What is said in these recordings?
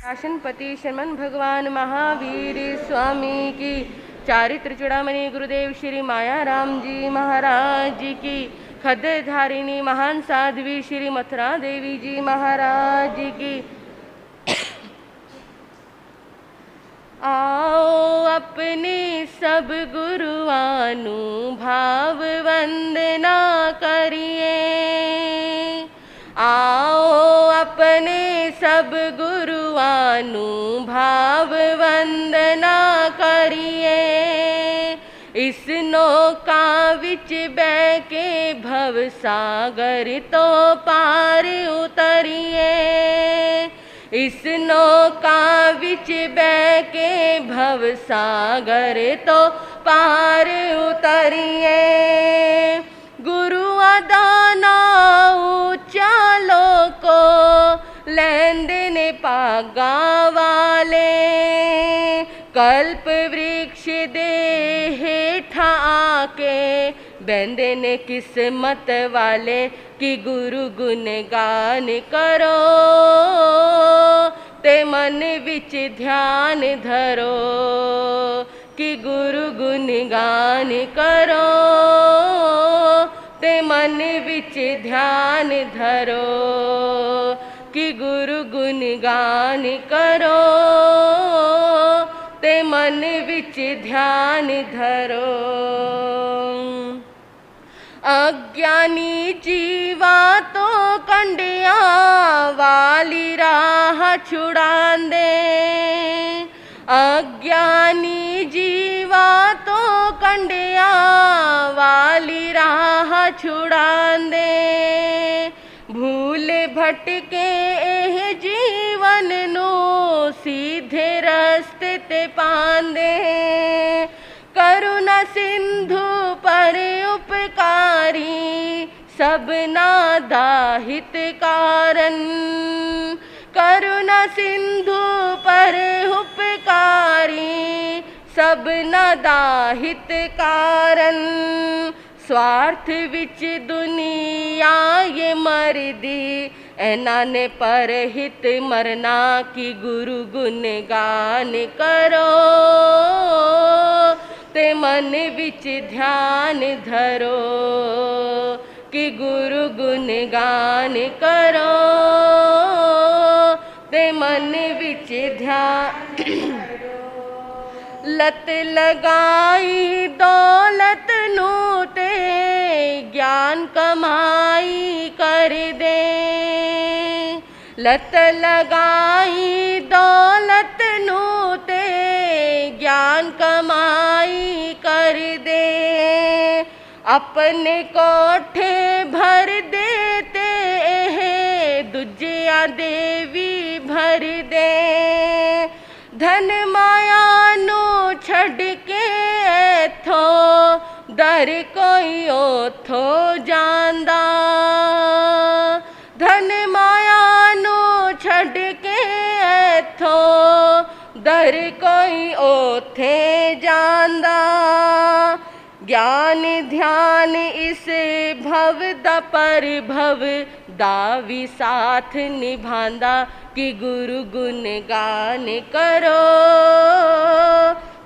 शासनपति शर्मन भगवान महावीर स्वामी की, चारित्र चूड़ामणि गुरुदेव श्री माया राम जी महाराज की, खद धारिणी महान साध्वी श्री मथुरा देवी जी महाराज की। आओ अपने सब गुरुआनु भाव वंदना करिए, आओ अपने सब गुरुआनु भाव वंदना करिए। इस नौका विच बह के भव सागर तो पार उतरिए, इस नौका विच बह के भव सागर तो पार उतरिए। गुरुआ दा नाम ऊंचा लोको लैंदे ने भागा वाले, कल्प वृक्ष दे हेठा आके बहंदे ने किस्मत वाले। कि गुरु गुण गान करो ते मन विच ध्यान धरो, कि गुरु गुण गान करो ते मन विच ध्यान धरो, कि गुरु गुण गान करो ते मन विच ध्यान धरो। अज्ञानी जीवा तो कंडिया वाली राह छुड़ांदे, अज्ञानी जीवा तो कंडिया वाली राह छुड़ांदे। भूल भटके एह जीवन नू सीधे रस्ते ते पांदे, करुणा सिंधु पर उपकारी सबना दाहित कारण, करुणा सिंधु पर उपकारी सबना दाहित कारण। स्वार्थ विच दुनिया ये मरदी, ऐना ने पर हित मरना। कि गुरु गुण गान करो ते मन विच ध्यान धरो, कि गुरु गुण गान करो ते मन विच ध्यान। लत लगाई दौलत नू ते ज्ञान कमाई कर दे, लत लगाई दौलत नू ते ज्ञान कमाई कर दे। अपने कोठे भर देते दूजिया देवी भर दे, धन माया नू छड़ के एथो दर कोई ओथो जांदा, धन माया नू छड़ के एथो दर कोई ओथे जांदा। ज्ञान ध्यान इस भव दा परिभव दा भी साथ निभांदा। कि गुरु गुण गान करो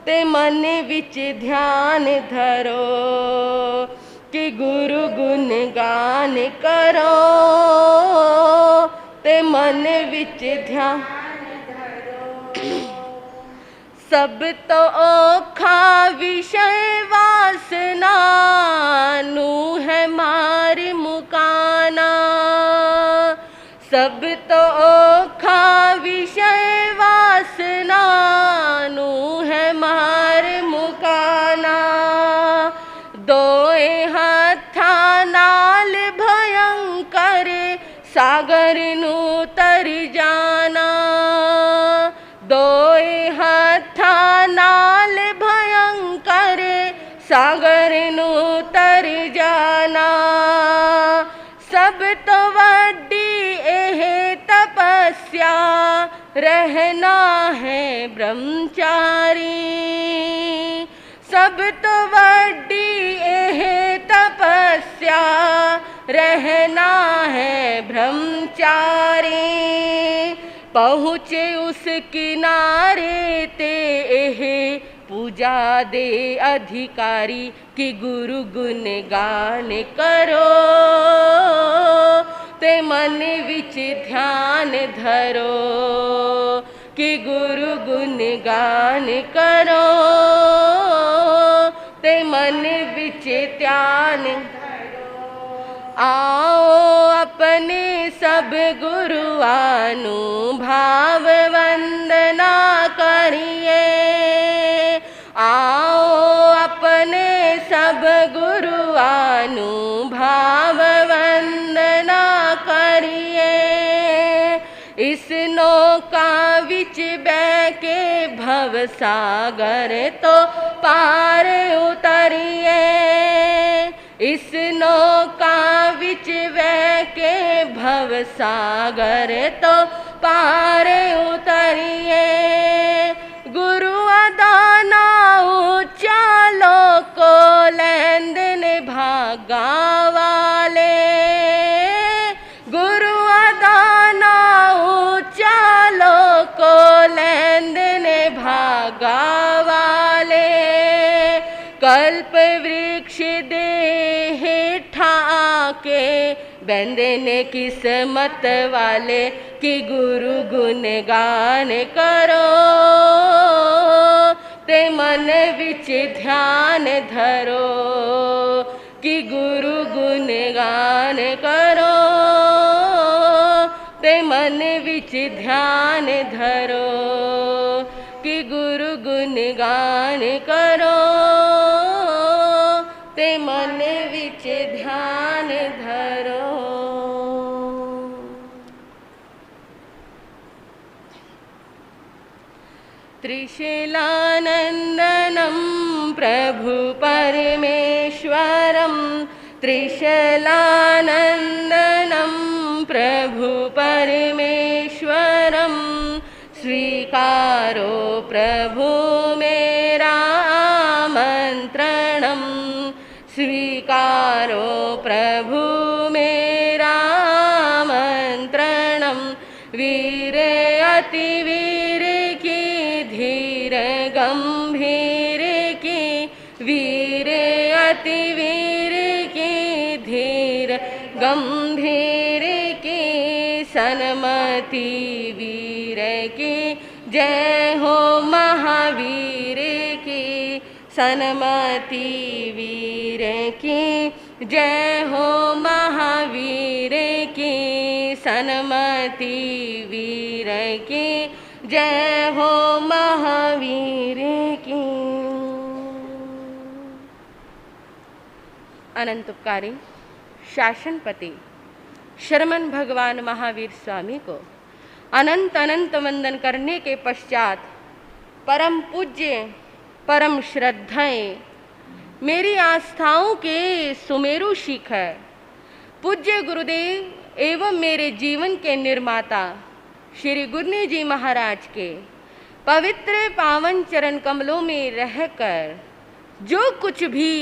ते मन विच ध्यान धरो, कि गुरु गुण गान करो ते मन विच ध्यान धरो। सब तो औखा विषय वासना नू है मार मुकाना, सब तो औखा विषय वासना नू है मार मुकाना। दोए हथा नाल भयंकर सागर नू तर जाना, दोए हथा नाल भयंकर सागर नू तर जाना। सब तो वड्डी एह तपस्या रहना है ब्रह्मचारी, सब तो वड्डी एह तपस्या रहना है ब्रह्मचारी। पहुँचे उस किनारे ते एह पूजा दे अधिकारी कि गुरु गुण गान करो ते मन विच ध्यान धरो कि गुरु गुण गान करो ते मन विच ध्यान आओ अपने सब गुरुआनु भाव वंदना करिए आओ अपने सब गुरुआनु भाव वंदना करिए इस नौका विच बह के भव सागर तो पार उतरिए इस नौका विच बह के भव सागर तो पार उतरिए गुरु अदाना ऊंचा लोको लैंदे ने भागा वाले गुरु अदाना ऊंचा लोको लैंदे ने भागा वाले कल्प वृक्ष दे हेठा के बंदे ने किस्मत वाले कि गुरु गुण गान करो ते मन विच ध्यान धरो कि गुरु गुण गान करो ते मन विच ध्यान धरो कि गुरु गुण गान करो ते मन विच ध्यान धरो। त्रिशैलानंदनं प्रभु परमेश्वरं त्रिशैलानंदनं प्रभु परमेश्वरं स्वीकारो प्रभु मेरा आमंत्रणं स्वीकारो प्रभु मेरा आमंत्रणं वीर अतिवीर की धीर गंभीर की वीर अतिवीर की धीर गंभीर की सन्मति वीर की जय हो महावीर की सन्मति वीर की जय हो महावीर की सन्मति वीर की जय हो महावीर की। अनंत उपकारी शासनपति शरमन भगवान महावीर स्वामी को अनंत अनंत वंदन करने के पश्चात परम पूज्य परम श्रद्धाएं मेरी आस्थाओं के सुमेरु शिखर पूज्य गुरुदेव एवं मेरे जीवन के निर्माता श्री गुरनी जी महाराज के पवित्र पावन चरण कमलों में रहकर जो कुछ भी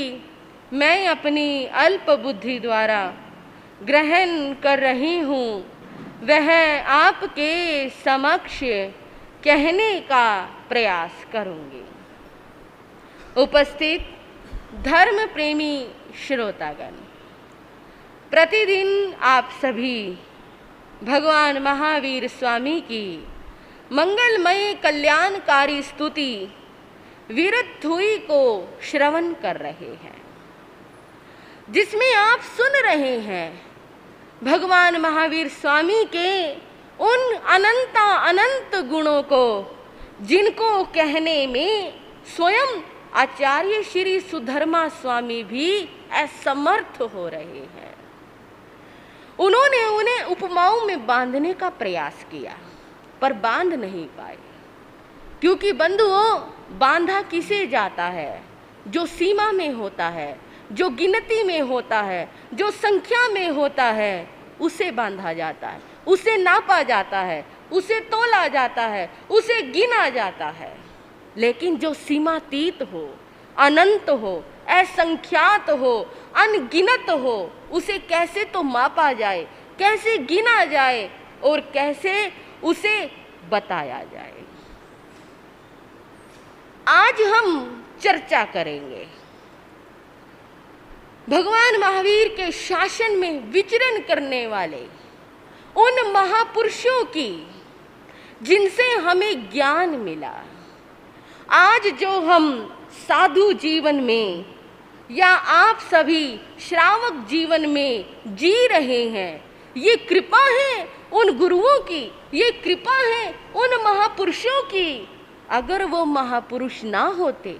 मैं अपनी अल्प बुद्धि द्वारा ग्रहण कर रही हूँ वह आपके समक्ष कहने का प्रयास करूँगी। उपस्थित धर्म प्रेमी श्रोतागण, प्रतिदिन आप सभी भगवान महावीर स्वामी की मंगलमय कल्याणकारी स्तुति वीरथुई को श्रवण कर रहे हैं, जिसमें आप सुन रहे हैं भगवान महावीर स्वामी के उन अनंत गुणों को जिनको कहने में स्वयं आचार्य श्री सुधर्मा स्वामी भी असमर्थ हो रहे हैं। उन्होंने उन्हें उपमाओं में बांधने का प्रयास किया पर बांध नहीं पाए, क्योंकि बंधुओं बांधा किसे जाता है? जो सीमा में होता है, जो गिनती में होता है, जो संख्या में होता है, उसे बांधा जाता है, उसे नापा जाता है, उसे तोला जाता है, उसे गिना जाता है। लेकिन जो सीमातीत हो, अनंत हो, असंख्यात हो, अनगिनत हो, उसे कैसे तो मापा जाए, कैसे गिना जाए और कैसे उसे बताया जाए। आज हम चर्चा करेंगे भगवान महावीर के शासन में विचरण करने वाले उन महापुरुषों की जिनसे हमें ज्ञान मिला। आज जो हम साधु जीवन में या आप सभी श्रावक जीवन में जी रहे हैं, ये कृपा है उन गुरुओं की, ये कृपा है उन महापुरुषों की। अगर वो महापुरुष ना होते,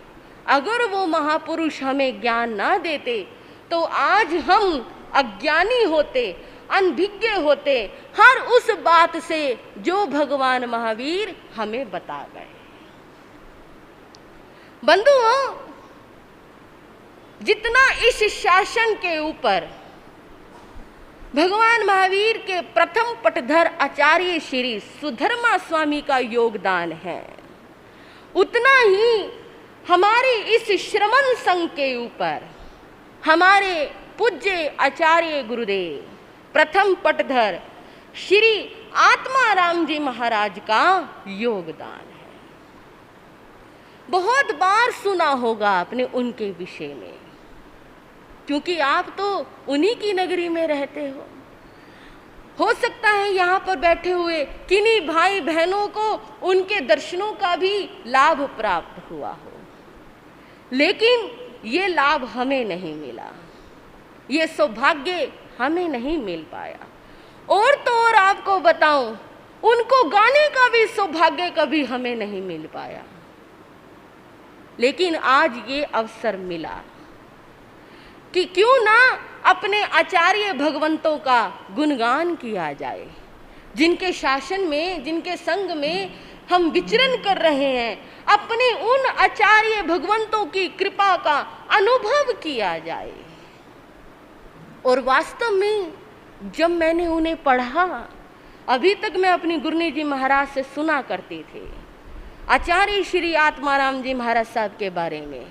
अगर वो महापुरुष हमें ज्ञान ना देते, तो आज हम अज्ञानी होते, अनभिज्ञ होते हर उस बात से जो भगवान महावीर हमें बता गए। बंधुओं, जितना इस शासन के ऊपर भगवान महावीर के प्रथम पटधर आचार्य श्री सुधर्मा स्वामी का योगदान है, उतना ही हमारे इस श्रमण संघ के ऊपर हमारे पूज्य आचार्य गुरुदेव प्रथम पटधर श्री आत्माराम जी महाराज का योगदान है। बहुत बार सुना होगा आपने उनके विषय में, क्योंकि आप तो उन्हीं की नगरी में रहते हो सकता है यहाँ पर बैठे हुए किन्हीं भाई बहनों को उनके दर्शनों का भी लाभ प्राप्त हुआ हो, लेकिन ये लाभ हमें नहीं मिला, ये सौभाग्य हमें नहीं मिल पाया। और तो और आपको बताऊं, उनको गाने का भी सौभाग्य कभी हमें नहीं मिल पाया, लेकिन आज ये अवसर मिला कि क्यों ना अपने आचार्य भगवंतों का गुणगान किया जाए, जिनके शासन में, जिनके संग में हम विचरण कर रहे हैं। अपने उन आचार्य भगवंतों की कृपा का अनुभव किया जाए। और वास्तव में जब मैंने उन्हें पढ़ा, अभी तक मैं अपनी गुरनी जी महाराज से सुना करती थी आचार्य श्री आत्माराम जी महाराज साहब के बारे में,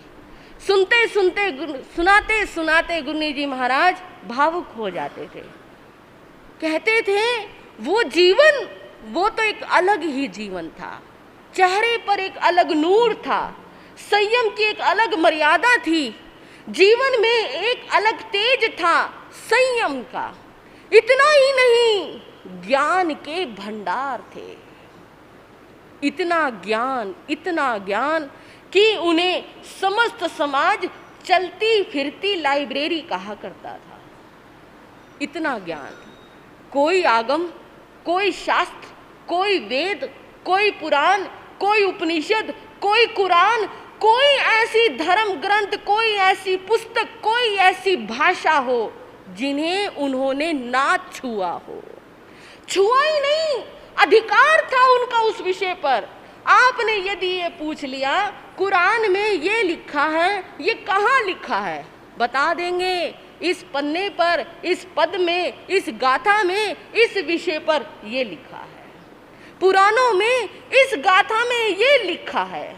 सुनते सुनते सुनाते सुनाते गुरनी जी महाराज भावुक हो जाते थे। कहते थे वो जीवन, वो तो एक अलग ही जीवन था, चेहरे पर एक अलग नूर था, संयम की एक अलग मर्यादा थी, जीवन में एक अलग तेज था संयम का। इतना ही नहीं, ज्ञान के भंडार थे, इतना ज्ञान कि उन्हें समस्त समाज चलती फिरती लाइब्रेरी कहा करता था। इतना ज्ञान, कोई आगम, कोई शास्त्र, कोई वेद, कोई पुराण, कोई उपनिषद, कोई कुरान, कोई ऐसी धर्म ग्रंथ, कोई ऐसी पुस्तक, कोई ऐसी भाषा हो जिन्हें उन्होंने ना छुआ हो। छुआ ही नहीं, अधिकार था उनका उस विषय पर। आपने यदि ये पूछ लिया कुरान में ये लिखा है, ये कहाँ लिखा है, बता देंगे इस पन्ने पर, इस पद में, इस गाथा में, इस विषय पर ये लिखा है, पुराणों में इस गाथा में ये लिखा है।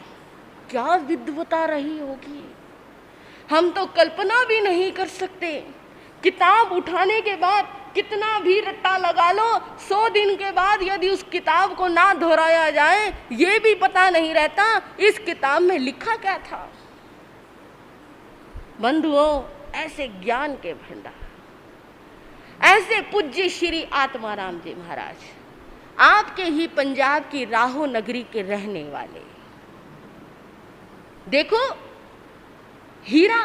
क्या विद्वता रही होगी, हम तो कल्पना भी नहीं कर सकते। किताब उठाने के बाद कितना भी रट्टा लगा लो, 100 दिन के बाद यदि उस किताब को ना दोहराया जाए, ये भी पता नहीं रहता इस किताब में लिखा क्या था। बंधुओं, ऐसे ज्ञान के भंडार, ऐसे पूज्य श्री आत्माराम जी महाराज, आपके ही पंजाब की राहो नगरी के रहने वाले। देखो, हीरा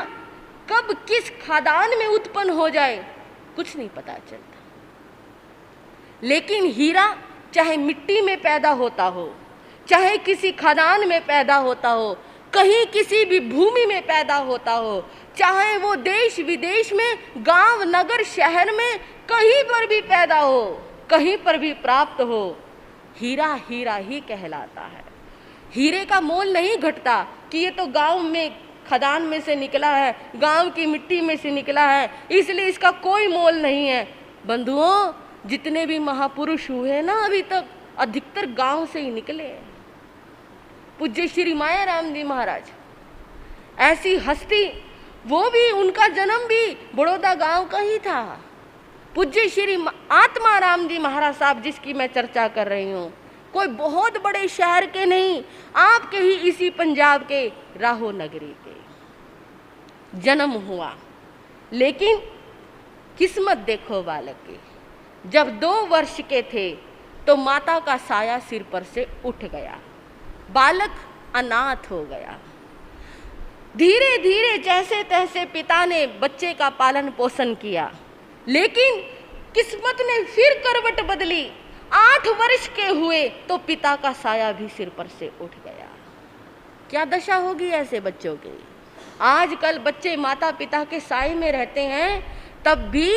कब किस खादान में उत्पन्न हो जाए कुछ नहीं पता चलता, लेकिन हीरा चाहे मिट्टी में पैदा होता हो, चाहे किसी खादान में पैदा होता हो, कहीं किसी भी भूमि में पैदा होता हो, चाहे वो देश विदेश में, गांव नगर शहर में, कहीं पर भी पैदा हो, कहीं पर भी प्राप्त हो, हीरा हीरा ही कहलाता है। हीरे का मोल नहीं घटता कि ये तो गांव में खदान में से निकला है, गांव की मिट्टी में से निकला है, इसलिए इसका कोई मोल नहीं है। बंधुओं, जितने भी महापुरुष हुए ना अभी तक, अधिकतर गांव से ही निकले। पूज्य श्री मायाराम जी महाराज ऐसी हस्ती, वो भी, उनका जन्म भी बड़ौदा गांव का ही था। पूज्य श्री आत्माराम जी महाराज साहब जिसकी मैं चर्चा कर रही हूँ, कोई बहुत बड़े शहर के नहीं, आपके ही इसी पंजाब के राहो नगरी के जन्म हुआ। लेकिन किस्मत देखो बालक की, जब 2 वर्ष के थे तो माता का साया सिर पर से उठ गया, बालक अनाथ हो गया। धीरे धीरे जैसे तैसे पिता ने बच्चे का पालन पोषण किया, लेकिन किस्मत ने फिर करवट बदली। 8 वर्ष के हुए तो पिता का साया भी सिर पर से उठ गया। क्या दशा होगी ऐसे बच्चों की। आजकल बच्चे माता पिता के साए में रहते हैं, तब भी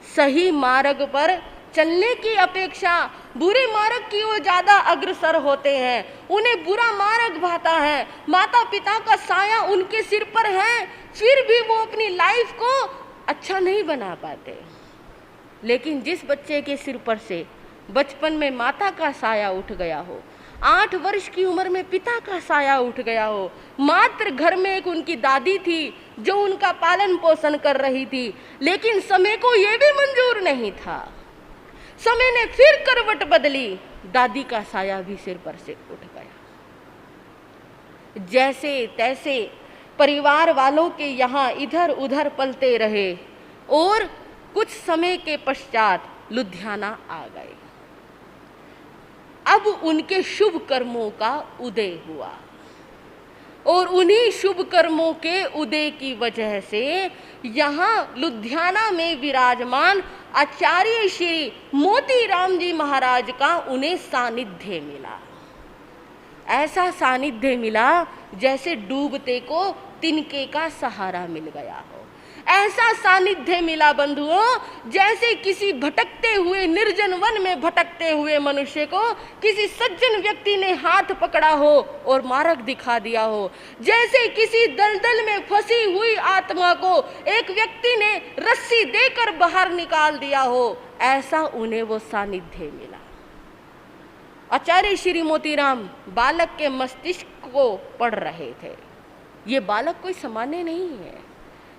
सही मार्ग पर चलने की अपेक्षा बुरे मार्ग की ओर ज्यादा अग्रसर होते हैं। उन्हें बुरा मार्ग भाता है, माता पिता का साया उनके सिर पर है, फिर भी वो अपनी लाइफ को अच्छा नहीं बना पाते। लेकिन जिस बच्चे के सिर पर से बचपन में माता का साया उठ गया हो, 8 वर्ष की उम्र में पिता का साया उठ गया हो, मात्र घर में एक उनकी दादी थी जो उनका पालन पोषण कर रही थी, लेकिन समय को ये भी मंजूर नहीं था। समय ने फिर करवट बदली, दादी का साया भी सिर पर से उठ गया। जैसे तैसे परिवार वालों के यहाँ इधर उधर पलते रहे और कुछ समय के पश्चात लुधियाना आ गए। अब उनके शुभ कर्मों का उदय हुआ और उन्हीं शुभ कर्मों के उदय की वजह से यहाँ लुधियाना में विराजमान आचार्य श्री मोतीराम जी महाराज का उन्हें सानिध्य मिला। ऐसा सानिध्य मिला जैसे डूबते को तिनके का सहारा मिल गया हो। ऐसा सानिध्य मिला बंधुओं, जैसे किसी भटकते हुए निर्जन वन में भटकते हुए मनुष्य को किसी सज्जन व्यक्ति ने हाथ पकड़ा हो और मार्ग दिखा दिया हो। जैसे किसी दलदल में फंसी हुई आत्मा को एक व्यक्ति ने रस्सी देकर बाहर निकाल दिया हो, ऐसा उन्हें वो सानिध्य मिला। आचार्य श्री मोतीराम बालक के मस्तिष्क को पढ़ रहे थे। ये बालक कोई सामान्य नहीं है,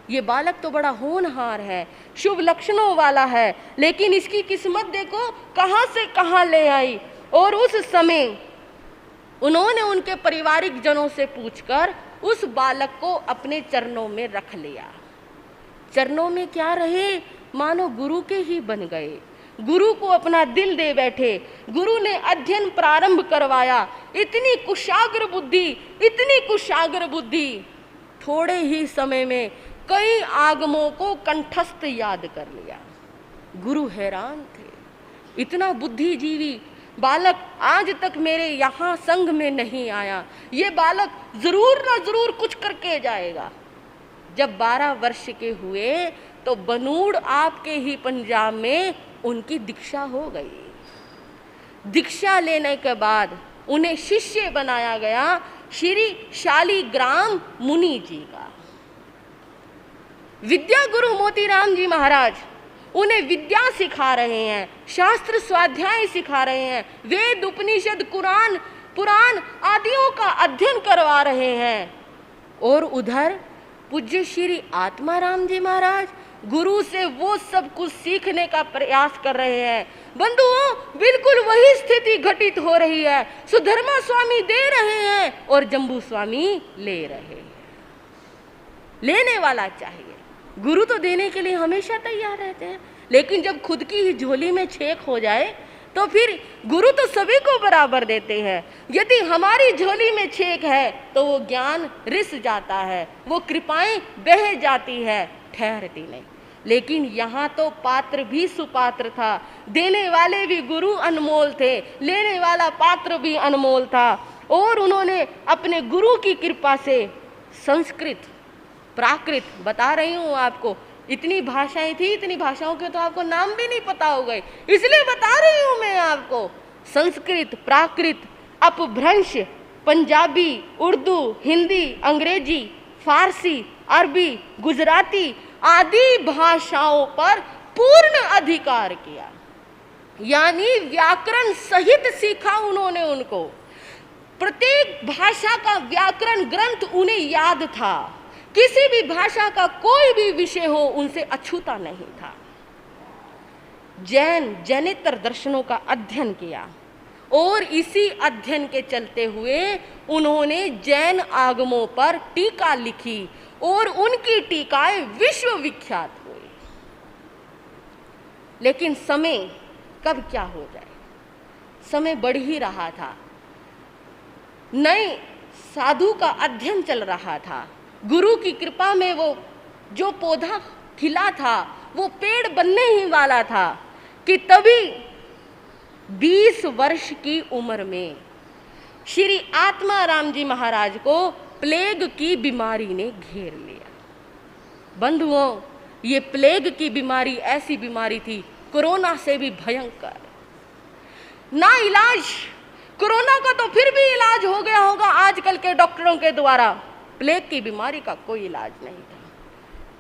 ये बालक तो बड़ा होनहार है, शुभ लक्षणों वाला है, लेकिन इसकी किस्मत देखो कहां से कहां ले आई। और उस समय उन्होंने उनके पारिवारिक जनों से पूछकर उस बालक को अपने चरणों में रख लिया। चरणों में क्या रहे, मानो गुरु के ही बन गए। गुरु को अपना दिल दे बैठे। गुरु ने अध्ययन प्रारंभ करवाया। इतनी कुशाग्र बुद्धि, इतनी कुशाग्र बुद्धि, थोड़े ही समय में कई आगमों को कंठस्थ याद कर लिया। गुरु हैरान थे, इतना बुद्धिजीवी बालक आज तक मेरे यहाँ संग में नहीं आया, ये बालक जरूर ना जरूर कुछ करके जाएगा। जब 12 वर्ष के हुए तो बनूड़ आपके ही पंजाब में उनकी दीक्षा हो गई। दीक्षा लेने के बाद उन्हें शिष्य बनाया गया श्री शालीग्राम मुनि जी का। विद्या गुरु मोतीराम जी महाराज उन्हें विद्या सिखा रहे हैं, शास्त्र स्वाध्याय सिखा रहे हैं, वेद उपनिषद कुरान पुराण आदियों का अध्ययन करवा रहे हैं। और उधर पूज्य श्री आत्माराम जी महाराज गुरु से वो सब कुछ सीखने का प्रयास कर रहे हैं। बंधुओं, बिल्कुल वही स्थिति घटित हो रही है। सुधर्मा स्वामी दे रहे हैं और जम्बू स्वामी ले रहे हैं। लेने वाला चाहिए, गुरु तो देने के लिए हमेशा तैयार रहते हैं, लेकिन जब खुद की ही झोली में छेक हो जाए तो फिर गुरु तो सभी को बराबर देते हैं। यदि हमारी झोली में छेक है तो वो ज्ञान रिस जाता है, वो कृपाएं बह जाती है, ठहरती नहीं। लेकिन यहाँ तो पात्र भी सुपात्र था, देने वाले भी गुरु अनमोल थे, लेने वाला पात्र भी अनमोल था। और उन्होंने अपने गुरु की कृपा से संस्कृत, प्राकृत, बता रही हूँ आपको, इतनी भाषाएं थी, इतनी भाषाओं के तो आपको नाम भी नहीं पता हो गए, इसलिए बता रही हूँ मैं आपको। संस्कृत, प्राकृत, अपभ्रंश, पंजाबी, उर्दू, हिंदी, अंग्रेजी, फारसी, अरबी, गुजराती आदि भाषाओं पर पूर्ण अधिकार किया, यानी व्याकरण सहित सीखा उन्होंने उनको। प्रत्येक भाषा का व्याकरण ग्रंथ उन्हें याद था। किसी भी भाषा का कोई भी विषय हो उनसे अछूता नहीं था। जैनेतर दर्शनों का अध्ययन किया और इसी अध्ययन के चलते हुए उन्होंने जैन आगमों पर टीका लिखी और उनकी टीकाएं विश्व विख्यात हुई। लेकिन समय कब क्या हो जाए, समय बढ़ ही रहा था। नए साधु का अध्ययन चल रहा था। गुरु की कृपा में वो जो पौधा खिला था वो पेड़ बनने ही वाला था कि तभी 20 वर्ष की उम्र में श्री आत्माराम जी महाराज को प्लेग की बीमारी ने घेर लिया। बंधुओं, ये प्लेग की बीमारी ऐसी बीमारी थी, कोरोना से भी भयंकर। ना इलाज, कोरोना का तो फिर भी इलाज हो गया होगा आजकल के डॉक्टरों के द्वारा, प्लेग की बीमारी का कोई इलाज नहीं था।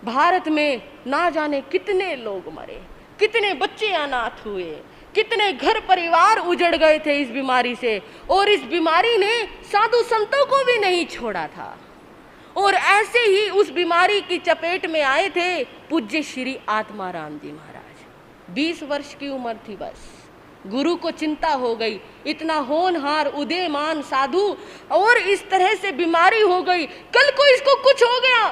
भारत में ना जाने कितने लोग मरे, कितने बच्चे अनाथ हुए, कितने घर परिवार उजड़ गए थे इस बीमारी से, और इस बीमारी ने साधु संतों को भी नहीं छोड़ा था। और ऐसे ही उस बीमारी की चपेट में आए थे पूज्य श्री आत्माराम जी महाराज। 20 वर्ष की उम्र थी बस। गुरु को चिंता हो गई, इतना होनहार उदयमान साधु और इस तरह से बीमारी हो गई, कल को इसको कुछ हो गया,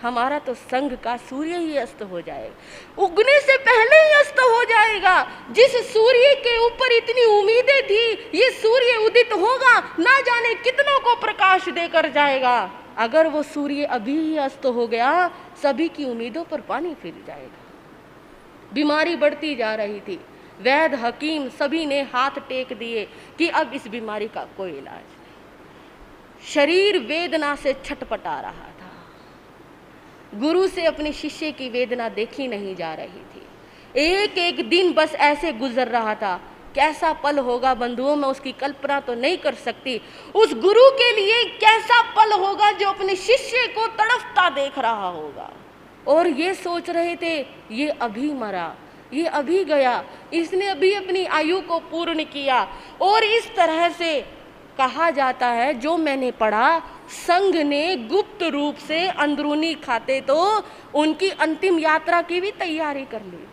हमारा तो संघ का सूर्य ही अस्त हो जाएगा, उगने से पहले ही अस्त हो जाएगा। जिस सूर्य के ऊपर इतनी उम्मीदें थी, ये सूर्य उदित होगा, ना जाने कितनों को प्रकाश देकर जाएगा। अगर वो सूर्य अभी ही अस्त हो गया, सभी की उम्मीदों पर पानी फिर जाएगा। बीमारी बढ़ती जा रही थी। वैद्य हकीम सभी ने हाथ टेक दिए कि अब इस बीमारी का कोई इलाज नहीं। शरीर वेदना से छटपटा रहा था। गुरु से अपने शिष्य की वेदना देखी नहीं जा रही थी। एक एक दिन बस ऐसे गुजर रहा था। कैसा पल होगा बंधुओं, मैं उसकी कल्पना तो नहीं कर सकती। उस गुरु के लिए कैसा पल होगा जो अपने शिष्य को तड़पता देख रहा होगा। और ये सोच रहे थे ये अभी मरा, ये अभी गया, इसने अभी अपनी आयु को पूर्ण किया। और इस तरह से कहा जाता है, जो मैंने पढ़ा, संघ ने गुप्त रूप से अंदरूनी खाते तो उनकी अंतिम यात्रा की भी तैयारी कर ली थी।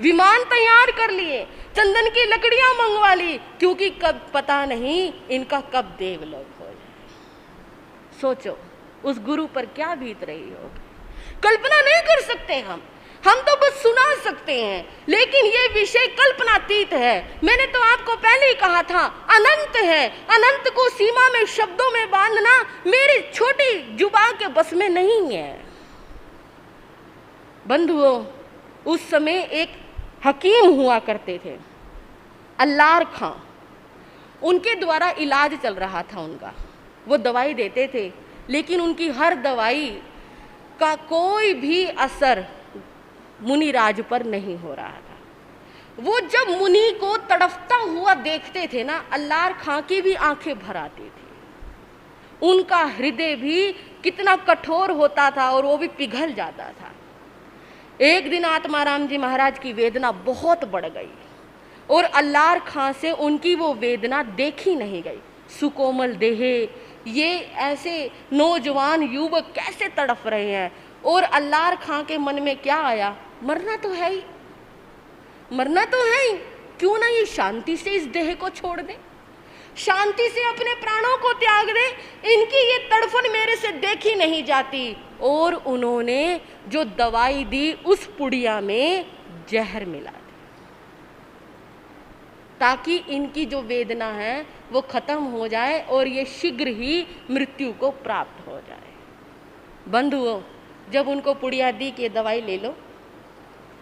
विमान तैयार कर लिए, चंदन की लकड़ियां मंगवा ली, क्योंकि कब पता नहीं इनका कब देवलोक हो जाए। सोचो उस गुरु पर क्या बीत रही होगी, कल्पना नहीं कर सकते हम तो बस सुना सकते हैं, लेकिन ये विषय कल्पनातीत है। मैंने तो आपको पहले ही कहा था, अनंत है। अनंत को सीमा में शब्दों में बांधना मेरी छोटी जुबान के बस में नहीं है। बंधुओं, उस समय एक हकीम हुआ करते थे, अल्लार खां। उनके द्वारा इलाज चल रहा था उनका। वो दवाई देते थे, लेकिन उनकी हर दवाई का कोई भी असर मुनिराज पर नहीं हो रहा था। वो जब मुनि को तड़पता हुआ देखते थे ना, अल्लार खां की भी आंखें भर आती थी। उनका हृदय भी कितना कठोर होता था और वो भी पिघल जाता था। एक दिन आत्माराम जी महाराज की वेदना बहुत बढ़ गई और अल्लार खां से उनकी वो वेदना देखी नहीं गई। सुकोमल देहे, ये ऐसे नौजवान युवक कैसे तड़प रहे हैं। और अल्लार खां के मन में क्या आया, मरना तो है ही, मरना तो है ही, क्यों ना ये शांति से इस देह को छोड़ दे, शांति से अपने प्राणों को त्याग दे। इनकी ये तड़फन मेरे से देखी नहीं जाती। और उन्होंने जो दवाई दी, उस पुड़िया में जहर मिला दी, ताकि इनकी जो वेदना है वो खत्म हो जाए और ये शीघ्र ही मृत्यु को प्राप्त हो जाए। बंधुओं, जब उनको पुड़िया दी कि दवाई ले लो,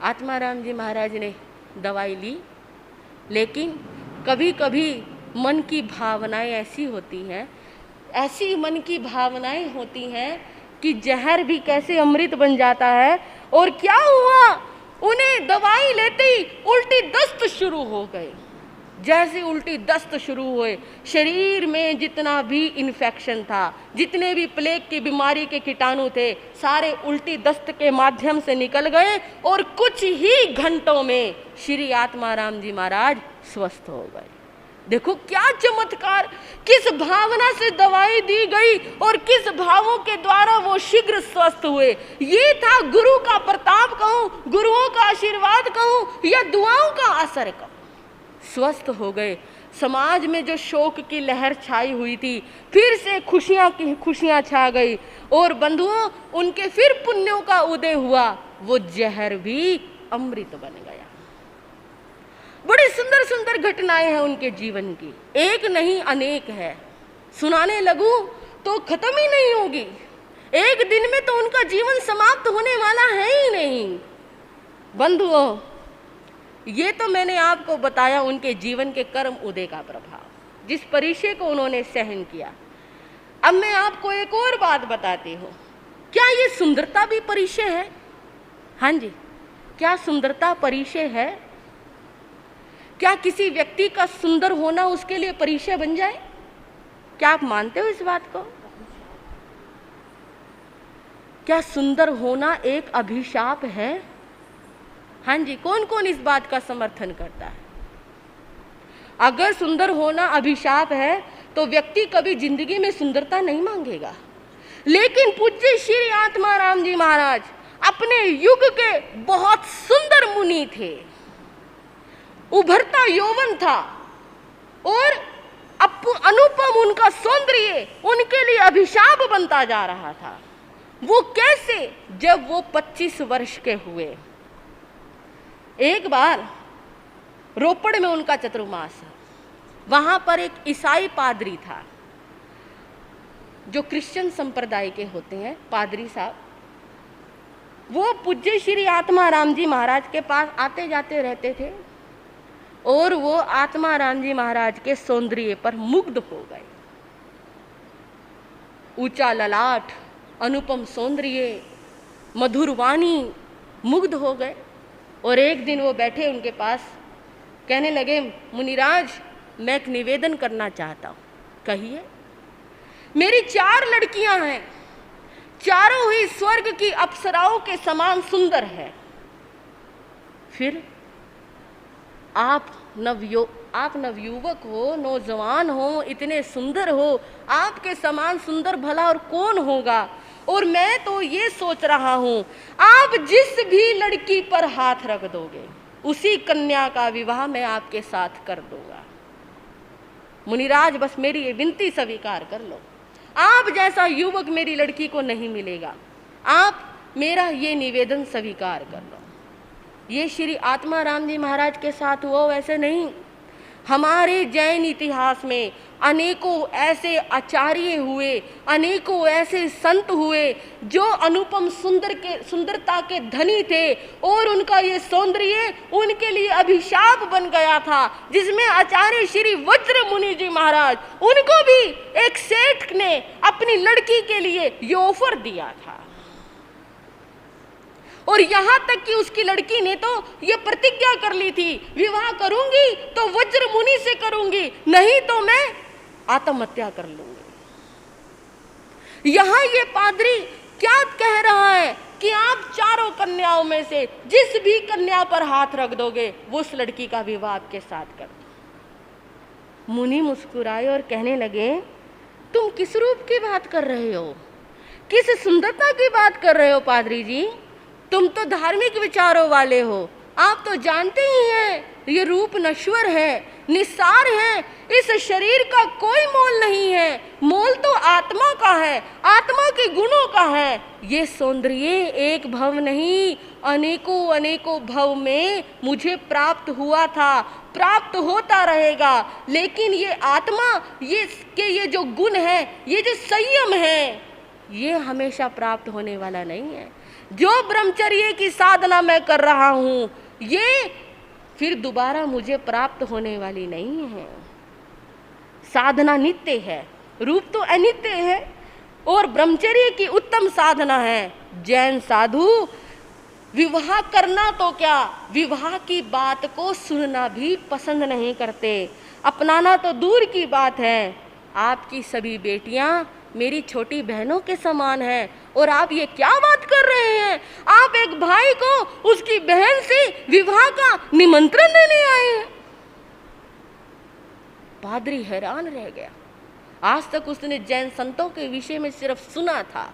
आत्माराम जी महाराज ने दवाई ली, लेकिन कभी कभी मन की भावनाएं ऐसी होती हैं, ऐसी मन की भावनाएं होती हैं कि जहर भी कैसे अमृत बन जाता है। और क्या हुआ, उन्हें दवाई लेते ही उल्टी दस्त शुरू हो गए। जैसे उल्टी दस्त शुरू हुए, शरीर में जितना भी इन्फेक्शन था, जितने भी प्लेग की बीमारी के कीटाणु थे, सारे उल्टी दस्त के माध्यम से निकल गए और कुछ ही घंटों में श्री आत्माराम जी महाराज स्वस्थ हो गए। देखो क्या चमत्कार, किस भावना से दवाई दी गई और किस भावों के द्वारा वो शीघ्र स्वस्थ हुए। ये था गुरु का प्रताप कहूं, गुरुओं का आशीर्वाद कहूं, या दुआओं का असर कहूं। स्वस्थ हो गए। समाज में जो शोक की लहर छाई हुई थी, फिर से खुशियां की खुशियां छा गई। और बंधुओं, उनके फिर पुण्यों का उदय हुआ, वो जहर भी अमृत बन गया। बड़ी सुंदर सुंदर घटनाएं हैं उनके जीवन की, एक नहीं अनेक है। सुनाने लगूं तो खत्म ही नहीं होगी। एक दिन में तो उनका जीवन समाप्त होने वाला है ही नहीं। बंधुओं, ये तो मैंने आपको बताया उनके जीवन के कर्म उदय का प्रभाव, जिस परिचय को उन्होंने सहन किया। अब मैं आपको एक और बात बताती हूँ। क्या ये सुंदरता भी परिचय है? हाँ जी, क्या सुंदरता परिचय है? क्या किसी व्यक्ति का सुंदर होना उसके लिए परिचय बन जाए? क्या आप मानते हो इस बात को? क्या सुंदर होना एक अभिशाप है? हाँ जी, कौन कौन इस बात का समर्थन करता है? अगर सुंदर होना अभिशाप है तो व्यक्ति कभी जिंदगी में सुंदरता नहीं मांगेगा। लेकिन पूज्य श्री आत्माराम जी महाराज अपने युग के बहुत सुंदर मुनि थे। उभरता यौवन था और अनुपम उनका सौंदर्य उनके लिए अभिशाप बनता जा रहा था। वो कैसे? जब वो 25 वर्ष के हुए। एक बार रोपड़ में उनका चतुर्मास, वहां पर एक ईसाई पादरी था, जो क्रिश्चियन संप्रदाय के होते हैं पादरी साहब। वो पूज्य श्री आत्माराम जी महाराज के पास आते जाते रहते थे और वो आत्माराम जी महाराज के सौंदर्य पर मुग्ध हो गए। ऊंचा ललाट, अनुपम सौंदर्य, मधुर वाणी, मुग्ध हो गए। और एक दिन वो बैठे उनके पास, कहने लगे, मुनिराज, मैं एक निवेदन करना चाहता हूँ। कहिए। मेरी 4 लड़कियां हैं, चारों ही स्वर्ग की अप्सराओं के समान सुंदर है। फिर आप नवयुवक हो, नौजवान हो, इतने सुंदर हो, आपके समान सुंदर भला और कौन होगा? और मैं तो ये सोच रहा हूं, आप जिस भी लड़की पर हाथ रख दोगे उसी कन्या का विवाह मैं आपके साथ कर दूंगा। मुनिराज, बस मेरी ये विनती स्वीकार कर लो। आप जैसा युवक मेरी लड़की को नहीं मिलेगा। आप मेरा ये निवेदन स्वीकार कर लो। ये श्री आत्माराम जी महाराज के साथ हुआ वैसे नहीं। हमारे जैन इतिहास में अनेकों ऐसे आचार्य हुए, अनेकों ऐसे संत हुए जो अनुपम सुंदरता के धनी थे और उनका ये सौंदर्य उनके लिए अभिशाप बन गया था। जिसमें आचार्य श्री वज्र मुनि जी महाराज, उनको भी एक सेठ ने अपनी लड़की के लिए ये ऑफर दिया था। और यहां तक कि उसकी लड़की ने तो ये प्रतिज्ञा कर ली थी, विवाह करूंगी तो वज्र मुनि से करूंगी, नहीं तो मैं आत्महत्या कर लूंगी। यहां ये पादरी क्या कह रहा है कि आप चारों कन्याओं में से जिस भी कन्या पर हाथ रख दोगे वो उस लड़की का विवाह आपके साथ कर दो। मुनि मुस्कुराए और कहने लगे, तुम किस रूप की बात कर रहे हो? किस सुंदरता की बात कर रहे हो पादरी जी? तुम तो धार्मिक विचारों वाले हो। आप तो जानते ही हैं ये रूप नश्वर है, निस्सार है। इस शरीर का कोई मोल नहीं है, मोल तो आत्मा का है, आत्मा के गुणों का है। ये सौंदर्य एक भव नहीं, अनेकों अनेकों भव में मुझे प्राप्त हुआ था, प्राप्त होता रहेगा। लेकिन ये आत्मा, ये जो गुण है, ये जो संयम है, ये हमेशा प्राप्त होने वाला नहीं है। जो ब्रह्मचर्य की साधना मैं कर रहा हूं, ये फिर दोबारा मुझे प्राप्त होने वाली नहीं है। साधना नित्य है, रूप तो अनित्य है, और ब्रह्मचर्य की उत्तम साधना है। जैन साधु विवाह करना तो क्या, विवाह की बात को सुनना भी पसंद नहीं करते, अपनाना तो दूर की बात है। आपकी सभी बेटियां मेरी छोटी बहनों के समान है, और आप ये क्या बात कर रहे हैं? आप एक भाई को उसकी बहन से विवाह का निमंत्रण देने आए हैं। पादरी हैरान रह गया। आज तक उसने जैन संतों के विषय में सिर्फ सुना था,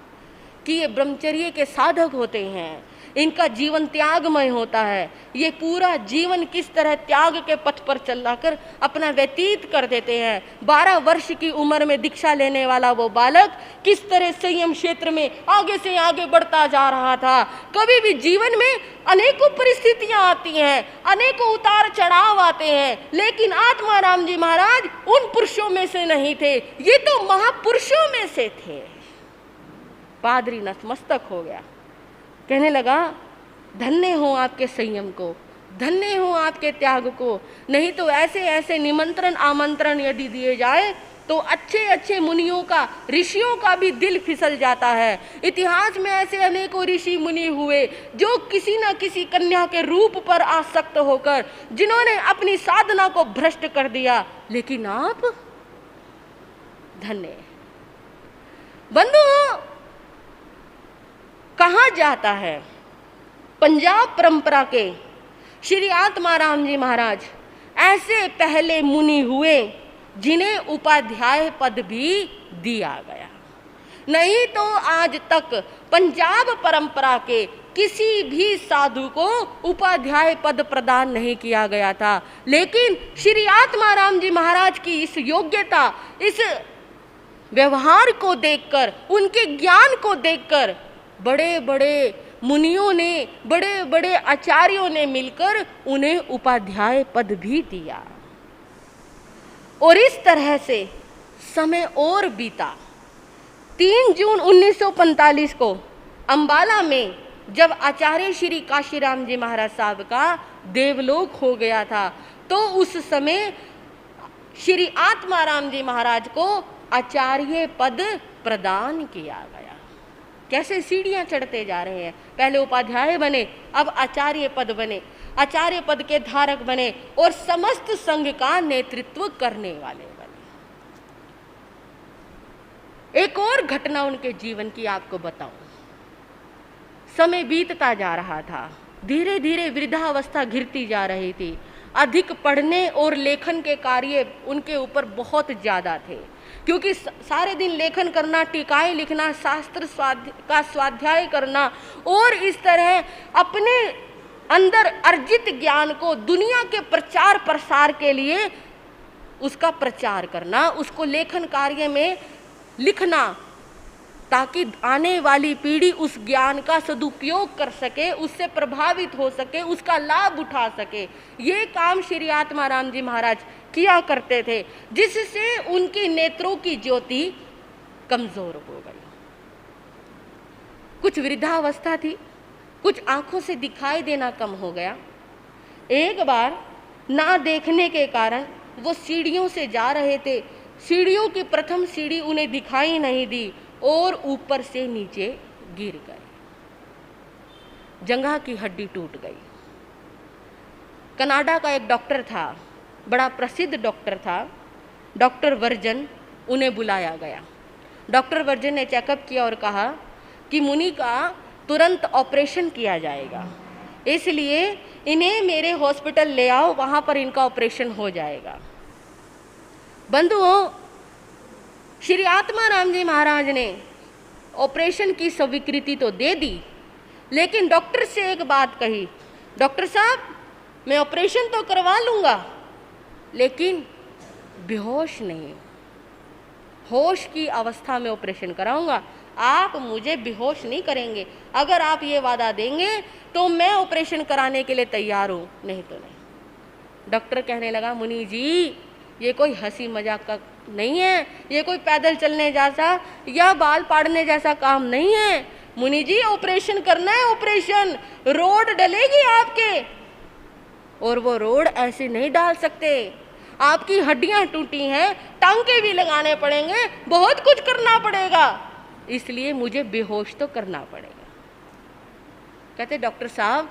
कि ये ब्रह्मचर्य के साधक होते हैं, इनका जीवन त्यागमय होता है। ये पूरा जीवन किस तरह त्याग के पथ पर चलकर अपना व्यतीत कर देते हैं। 12 वर्ष की उम्र में दीक्षा लेने वाला वो बालक किस तरह संयम क्षेत्र में आगे से आगे बढ़ता जा रहा था। कभी भी जीवन में अनेकों परिस्थितियां आती हैं, अनेकों उतार चढ़ाव आते हैं, लेकिन आत्माराम जी महाराज उन पुरुषों में से नहीं थे, ये तो महापुरुषों में से थे। पादरी नतमस्तक हो गया, कहने लगा धन्य हो आपके संयम को, धन्य हो आपके त्याग को। नहीं तो ऐसे ऐसे निमंत्रण आमंत्रण यदि दिए जाए तो अच्छे अच्छे मुनियों का, ऋषियों का भी दिल फिसल जाता है। इतिहास में ऐसे अनेकों ऋषि मुनि हुए जो किसी न किसी कन्या के रूप पर आसक्त होकर जिन्होंने अपनी साधना को भ्रष्ट कर दिया, लेकिन आप धन्य। बंधु, कहा जाता है पंजाब परंपरा के श्री आत्माराम जी महाराज ऐसे पहले मुनि हुए जिन्हें उपाध्याय पद भी दिया गया। नहीं तो आज तक पंजाब परंपरा के किसी भी साधु को उपाध्याय पद प्रदान नहीं किया गया था। लेकिन श्री आत्माराम जी महाराज की इस योग्यता, इस व्यवहार को देखकर, उनके ज्ञान को देखकर बड़े बड़े मुनियों ने, बड़े बड़े आचार्यों ने मिलकर उन्हें उपाध्याय पद भी दिया। और इस तरह से समय और बीता। 3 जून 1945 को अंबाला में जब आचार्य श्री काशीराम जी महाराज साहब का देवलोक हो गया था, तो उस समय श्री आत्माराम जी महाराज को आचार्य पद प्रदान किया गया। कैसे सीढ़ियां चढ़ते जा रहे हैं, पहले उपाध्याय बने, अब आचार्य पद बने, आचार्य पद के धारक बने और समस्त संघ का नेतृत्व करने वाले बने। एक और घटना उनके जीवन की आपको बताऊं। समय बीतता जा रहा था, धीरे धीरे वृद्धावस्था घिरती जा रही थी। अधिक पढ़ने और लेखन के कार्य उनके ऊपर बहुत ज्यादा थे, क्योंकि सारे दिन लेखन करना, टीकाएं लिखना, शास्त्र का स्वाध्याय करना और इस तरह अपने अंदर अर्जित ज्ञान को दुनिया के प्रचार प्रसार के लिए उसका प्रचार करना, उसको लेखन कार्य में लिखना, ताकि आने वाली पीढ़ी उस ज्ञान का सदुपयोग कर सके, उससे प्रभावित हो सके, उसका लाभ उठा सके। ये काम श्री आत्माराम जी महाराज किया करते थे, जिससे उनकी नेत्रों की ज्योति कमजोर हो गई। कुछ वृद्धावस्था थी, कुछ आंखों से दिखाई देना कम हो गया। एक बार ना देखने के कारण वो सीढ़ियों से जा रहे थे, सीढ़ियों की प्रथम सीढ़ी उन्हें दिखाई नहीं दी और ऊपर से नीचे गिर गए। जंघा की हड्डी टूट गई। कनाडा का एक डॉक्टर था, बड़ा प्रसिद्ध डॉक्टर था, डॉक्टर वर्जन, उन्हें बुलाया गया। डॉक्टर वर्जन ने चेकअप किया और कहा कि मुनि का तुरंत ऑपरेशन किया जाएगा, इसलिए इन्हें मेरे हॉस्पिटल ले आओ, वहाँ पर इनका ऑपरेशन हो जाएगा। बंधुओं, श्री आत्माराम जी महाराज ने ऑपरेशन की स्वीकृति तो दे दी, लेकिन डॉक्टर से एक बात कही, डॉक्टर साहब मैं ऑपरेशन तो करवा लूँगा, लेकिन बेहोश नहीं, होश की अवस्था में ऑपरेशन कराऊंगा, आप मुझे बेहोश नहीं करेंगे। अगर आप ये वादा देंगे तो मैं ऑपरेशन कराने के लिए तैयार हूँ, नहीं तो नहीं। डॉक्टर कहने लगा, मुनि जी ये कोई हंसी मजाक का नहीं है, ये कोई पैदल चलने जैसा या बाल पाड़ने जैसा काम नहीं है। मुनि जी ऑपरेशन करना है, ऑपरेशन, रोड डलेगी आपके, और वो रोड ऐसे नहीं डाल सकते, आपकी हड्डियां टूटी हैं, टांके भी लगाने पड़ेंगे, बहुत कुछ करना पड़ेगा, इसलिए मुझे बेहोश तो करना पड़ेगा। कहते डॉक्टर साहब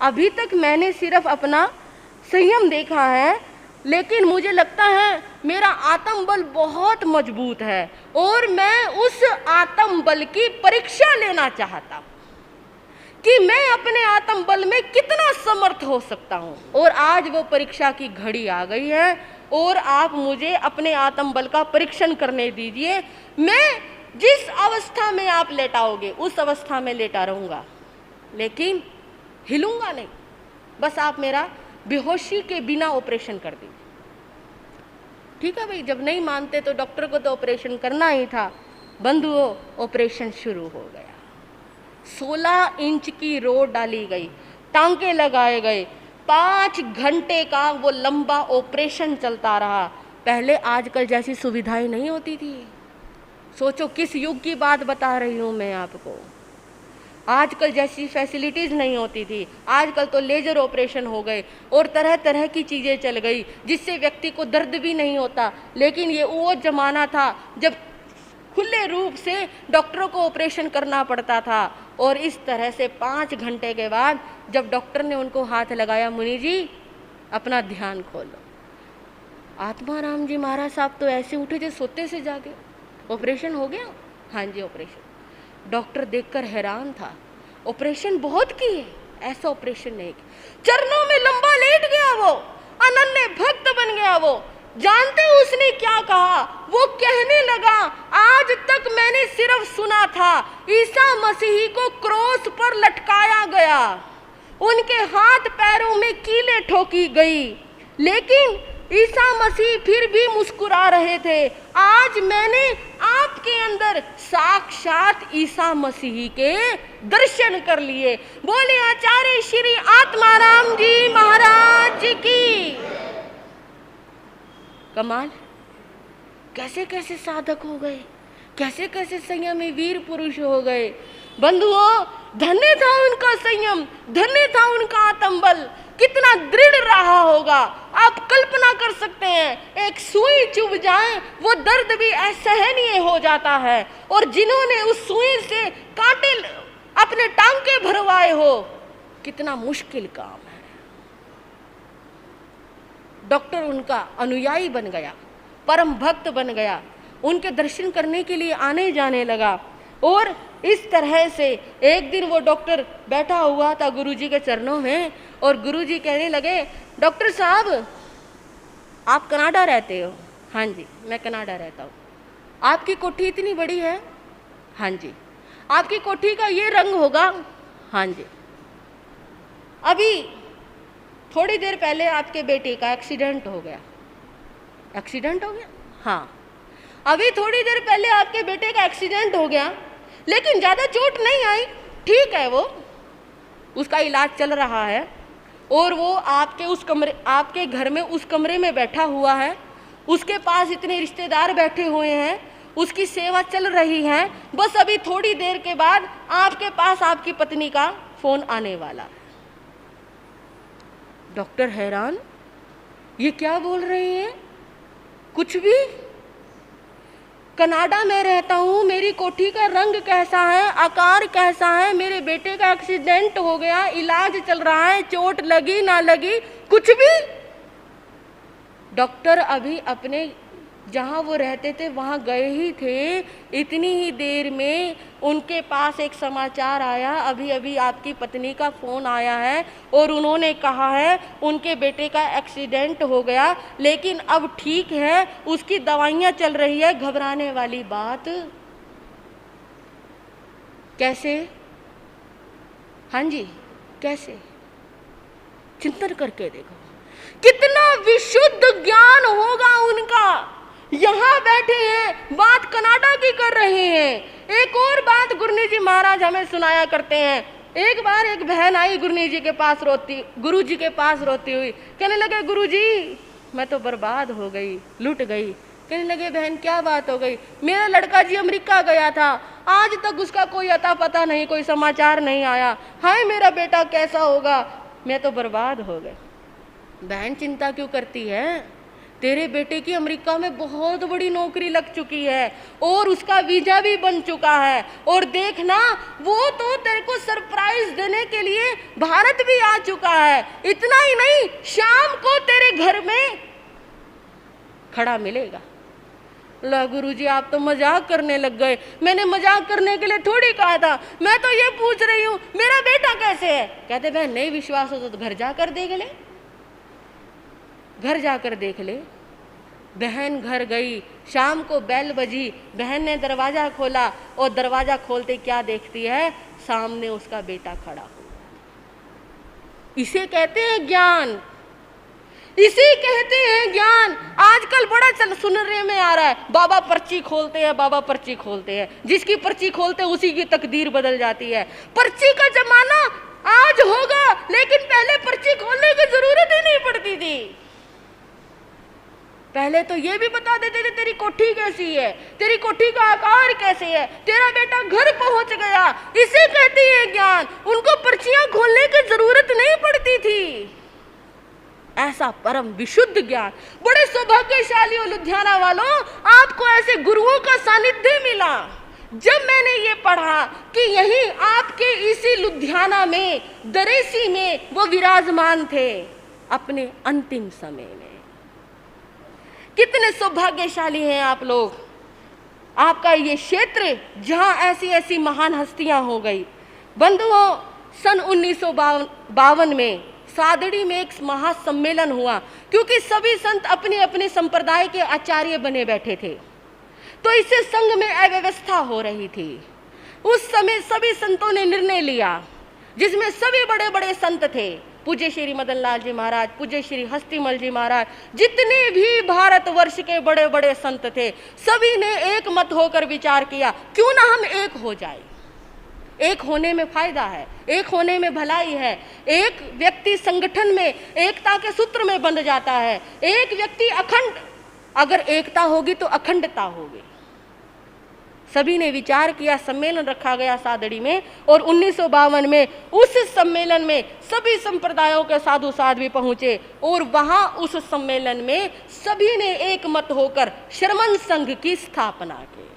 अभी तक मैंने सिर्फ अपना संयम देखा है, लेकिन मुझे लगता है मेरा आत्मबल बहुत मजबूत है और मैं उस आत्मबल की परीक्षा लेना चाहता हूँ कि मैं अपने आत्मबल में कितना समर्थ हो सकता हूँ। और आज वो परीक्षा की घड़ी आ गई है और आप मुझे अपने आत्मबल का परीक्षण करने दीजिए। मैं जिस अवस्था में आप लेटाओगे उस अवस्था में लेटा रहूंगा, लेकिन हिलूंगा नहीं। बस आप मेरा बेहोशी के बिना ऑपरेशन कर दीजिए। ठीक है भाई, जब नहीं मानते तो डॉक्टर को तो ऑपरेशन करना ही था। बंधुओं, ऑपरेशन शुरू हो गया। 16 इंच की रोड डाली गई, टांके लगाए गए, 5 घंटे का वो लंबा ऑपरेशन चलता रहा। पहले आजकल जैसी सुविधाएं नहीं होती थी। सोचो किस युग की बात बता रही हूँ मैं आपको। आजकल जैसी फैसिलिटीज़ नहीं होती थी। आजकल तो लेजर ऑपरेशन हो गए और तरह तरह की चीज़ें चल गई, जिससे व्यक्ति को दर्द भी नहीं होता। लेकिन ये वो ज़माना था जब खुले रूप से डॉक्टरों को ऑपरेशन करना पड़ता था। और इस तरह से 5 घंटे के बाद जब डॉक्टर ने उनको हाथ लगाया, मुनि जी अपना ध्यान खोलो। आत्माराम जी महाराज साहब तो ऐसे उठे थे सोते से जागे। ऑपरेशन हो गया? हाँ जी ऑपरेशन। डॉक्टर देखकर हैरान था। ऑपरेशन बहुत किए, ऐसा ऑपरेशन नहीं किया। चरणों में लंबा लेट गया वो, अनन्य भक्त बन गया वो। जानते हो उसने क्या कहा? वो कहने लगा, आज तक मैंने सिर्फ सुना था ईसा मसीह को क्रॉस पर लटकाया गया, उनके हाथ पैरों में कीलें ठोकी गई, लेकिन ईसा मसीह फिर भी मुस्कुरा रहे थे। आज मैंने आपके अंदर साक्षात ईसा मसीह के दर्शन कर लिए। बोले आचार्य श्री आत्माराम जी महाराज की। कमाल, कैसे कैसे साधक हो गए, कैसे कैसे संयमी वीर पुरुष हो गए। बंधुओं, धन्य था उनका संयम, धन्य था उनका आत्मबल, कितना दृढ़ रहा होगा। आप कल्पना कर सकते हैं, एक सुई चुभ जाए वो दर्द भी असहनीय हो जाता है, और जिन्होंने उस सुई से कांटे अपने टांके भरवाए हो, कितना मुश्किल काम है। डॉक्टर उनका अनुयायी बन गया, परम भक्त बन गया, उनके दर्शन करने के लिए आने जाने लगा। और इस तरह से एक दिन वो डॉक्टर बैठा हुआ था गुरुजी के चरणों में, और गुरुजी कहने लगे, डॉक्टर साहब आप कनाडा रहते हो? हाँ जी मैं कनाडा रहता हूँ। आपकी कोठी इतनी बड़ी है? हाँ जी। आपकी कोठी का ये रंग होगा? हाँ जी। अभी थोड़ी देर पहले आपके बेटे का एक्सीडेंट हो गया। एक्सीडेंट हो गया? हाँ, अभी थोड़ी देर पहले आपके बेटे का एक्सीडेंट हो गया, लेकिन ज़्यादा चोट नहीं आई, ठीक है, वो उसका इलाज चल रहा है, और वो आपके घर में उस कमरे में बैठा हुआ है, उसके पास इतने रिश्तेदार बैठे हुए हैं, उसकी सेवा चल रही है। बस अभी थोड़ी देर के बाद आपके पास आपकी पत्नी का फोन आने वाला है। डॉक्टर हैरान, ये क्या बोल रहे हैं? कुछ भी? कनाडा में रहता हूँ, मेरी कोठी का रंग कैसा है, आकार कैसा है, मेरे बेटे का एक्सीडेंट हो गया, इलाज चल रहा है, चोट लगी ना लगी, कुछ भी? डॉक्टर अभी अपने जहाँ वो रहते थे वहाँ गए ही थे, इतनी ही देर में उनके पास एक समाचार आया, अभी अभी आपकी पत्नी का फ़ोन आया है और उन्होंने कहा है उनके बेटे का एक्सीडेंट हो गया, लेकिन अब ठीक है, उसकी दवाइयाँ चल रही है। घबराने वाली बात कैसे? हाँ जी कैसे? चिंतन करके देखो, कितना विशुद्ध ज्ञान होगा उनका। यहाँ बैठे हैं, बात कनाडा की कर रहे हैं। एक और बात गुरुजी जी महाराज हमें सुनाया करते हैं। एक बार एक बहन आई गुरुजी जी के पास रोती हुई, कहने लगे गुरुजी मैं तो बर्बाद हो गई, लुट गई। कहने लगे बहन क्या बात हो गई? मेरा लड़का जी अमेरिका गया था, आज तक उसका कोई अता पता नहीं, कोई समाचार नहीं आया, हाय मेरा बेटा कैसा होगा, मैं तो बर्बाद हो गई। बहन चिंता क्यों करती है? तेरे बेटे की अमेरिका में बहुत बड़ी नौकरी लग चुकी है और उसका वीजा भी बन चुका है, और देखना वो तो तेरे को सरप्राइज देने के लिए भारत भी आ चुका है। इतना ही नहीं, शाम को तेरे घर में खड़ा मिलेगा। ला गुरुजी आप तो मजाक करने लग गए। मैंने मजाक करने के लिए थोड़ी कहा था, मैं तो ये पूछ रही हूँ मेरा बेटा कैसे है। कहते बहन नहीं विश्वास हो तो घर जाकर देख ले, घर जाकर देख ले। बहन घर गई, शाम को बेल बजी, बहन ने दरवाजा खोला और दरवाजा खोलते क्या देखती है, सामने उसका बेटा खड़ा हुआ। इसे कहते हैं ज्ञान, इसे कहते हैं ज्ञान। आजकल बड़ा सुनने में आ रहा है, बाबा पर्ची खोलते हैं, बाबा पर्ची खोलते हैं, जिसकी पर्ची खोलते हैं उसी की तकदीर बदल जाती है। पर्ची का जमाना आज होगा, लेकिन पहले पर्ची खोलने की जरूरत ही नहीं पड़ती थी। पहले तो ये भी बता देते थे तेरी कोठी कैसी है, तेरी कोठी का आकार कैसे है, तेरा बेटा घर पहुंच गया। इसे कहते हैं ज्ञान। उनको पर्चियां खोलने की जरूरत नहीं पड़ती थी। ऐसा परम विशुद्ध ज्ञान। बड़े सौभाग्यशाली हो लुधियाना वालों, आपको ऐसे गुरुओं का सानिध्य मिला। जब मैंने ये पढ़ा कि यही आपके इसी लुधियाना में, दरेसी में वो विराजमान थे अपने अंतिम समय में। कितने सौभाग्यशाली हैं आप लोग, आपका ये क्षेत्र जहां ऐसी ऐसी महान हस्तियां हो गई। बंधुओं, सन 1952 में सादड़ी में एक महासम्मेलन हुआ, क्योंकि सभी संत अपने अपने संप्रदाय के आचार्य बने बैठे थे, तो इससे संघ में अव्यवस्था हो रही थी। उस समय सभी संतों ने निर्णय लिया, जिसमें सभी बड़े बड़े संत थे, पूज्य श्री मदन लाल जी महाराज, पूज्य श्री हस्तिमल जी महाराज, जितने भी भारतवर्ष के बड़े बड़े संत थे, सभी ने एक मत होकर विचार किया, क्यों ना हम एक हो जाए। एक होने में फायदा है, एक होने में भलाई है। एक व्यक्ति संगठन में एकता के सूत्र में बंध जाता है। एक व्यक्ति अखंड, अगर एकता होगी तो अखंडता होगी। सभी ने विचार किया, सम्मेलन रखा गया सादड़ी में, और 1952 में उस सम्मेलन में सभी संप्रदायों के साधु साध्वी पहुंचे, और वहां उस सम्मेलन में सभी ने एक मत होकर श्रमण संघ की स्थापना की।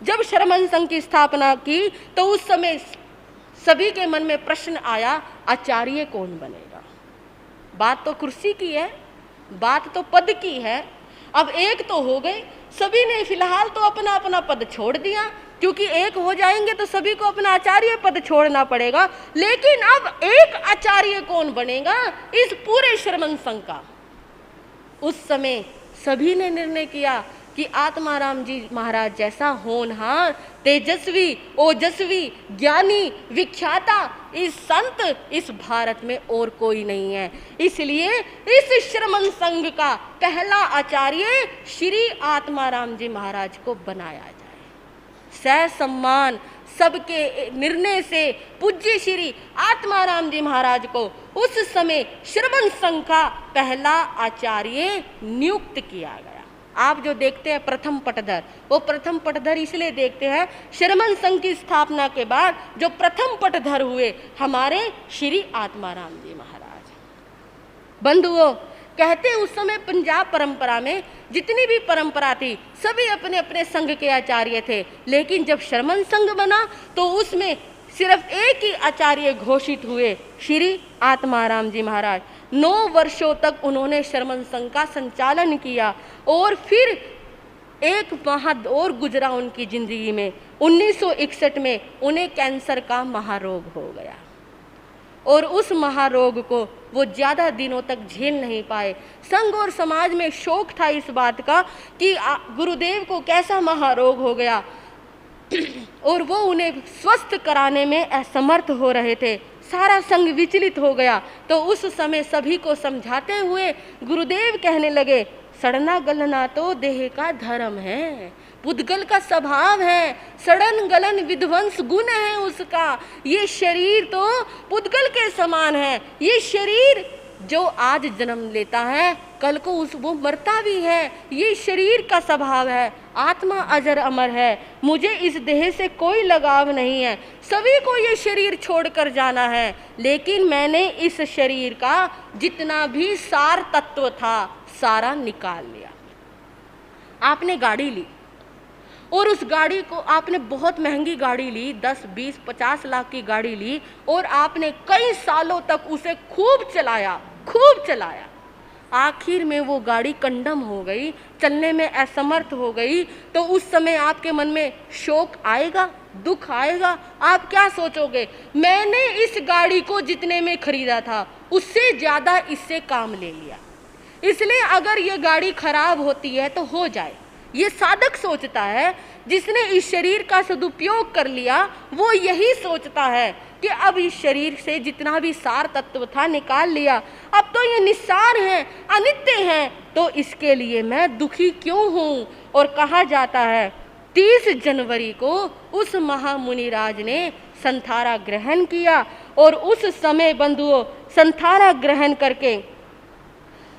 जब श्रमण संघ की स्थापना की तो उस समय सभी के मन में प्रश्न आया, आचार्य कौन बनेगा। बात तो कुर्सी की है, बात तो पद की है। अब एक तो हो गए, सभी ने फिलहाल तो अपना अपना पद छोड़ दिया, क्योंकि एक हो जाएंगे तो सभी को अपना आचार्य पद छोड़ना पड़ेगा। लेकिन अब एक आचार्य कौन बनेगा इस पूरे श्रमण संघ का। उस समय सभी ने निर्णय किया कि आत्माराम जी महाराज जैसा होनहार, तेजस्वी, ओजस्वी, ज्ञानी, विख्याता इस संत इस भारत में और कोई नहीं है। इसलिए इस श्रमण संघ का पहला आचार्य श्री आत्माराम जी महाराज को बनाया जाए। सह सम्मान सबके निर्णय से पूज्य श्री आत्माराम जी महाराज को उस समय श्रमण संघ का पहला आचार्य नियुक्त किया गया। आप जो देखते हैं प्रथम पटधर, वो प्रथम पटधर इसलिए देखते हैं, श्रमण संघ की स्थापना के बाद जो प्रथम पटधर हुए हमारे श्री आत्माराम जी महाराज। बंधुओं, कहते उस समय पंजाब परंपरा में जितनी भी परंपरा थी सभी अपने अपने संघ के आचार्य थे, लेकिन जब श्रमण संघ बना तो उसमें सिर्फ एक ही आचार्य घोषित हुए, श्री आत्माराम जी महाराज। 9 वर्षों तक उन्होंने श्रमण संघ का संचालन किया, और फिर एक माह और गुजरा उनकी जिंदगी में। 1961 में उन्हें कैंसर का महारोग हो गया, और उस महारोग को वो ज़्यादा दिनों तक झेल नहीं पाए। संघ और समाज में शोक था इस बात का कि गुरुदेव को कैसा महारोग हो गया, और वो उन्हें स्वस्थ कराने में असमर्थ हो रहे थे। सारा संघ विचलित हो गया। तो उस समय सभी को समझाते हुए गुरुदेव कहने लगे, सड़ना गलना तो देह का धर्म है, पुद्गल का स्वभाव है, सड़न गलन विध्वंस गुण है उसका। ये शरीर तो पुद्गल के समान है। ये शरीर जो आज जन्म लेता है कल को वो मरता भी है। ये शरीर का स्वभाव है। आत्मा अजर अमर है। मुझे इस देह से कोई लगाव नहीं है। सभी को ये शरीर छोड़कर जाना है, लेकिन मैंने इस शरीर का जितना भी सार तत्व था सारा निकाल लिया। आपने गाड़ी ली, और उस गाड़ी को आपने बहुत महंगी गाड़ी ली, 10, 20, 50 लाख की गाड़ी ली, और आपने कई सालों तक उसे खूब चलाया। आखिर में वो गाड़ी कंडम हो गई, चलने में असमर्थ हो गई। तो उस समय आपके मन में शोक आएगा, दुख आएगा। आप क्या सोचोगे, मैंने इस गाड़ी को जितने में खरीदा था उससे ज़्यादा इससे काम ले लिया, इसलिए अगर ये गाड़ी खराब होती है तो हो जाए, ये साधक सोचता है। जिसने इस शरीर का सदुपयोग कर लिया वो यही सोचता है कि अब इस शरीर से जितना भी सार तत्व था निकाल लिया, अब तो ये निस्सार है, अनित्य है, तो इसके लिए मैं दुखी क्यों हूँ। और कहा जाता है 30 जनवरी को उस महामुनिराज ने संथारा ग्रहण किया और उस समय बंधुओं संथारा ग्रहण करके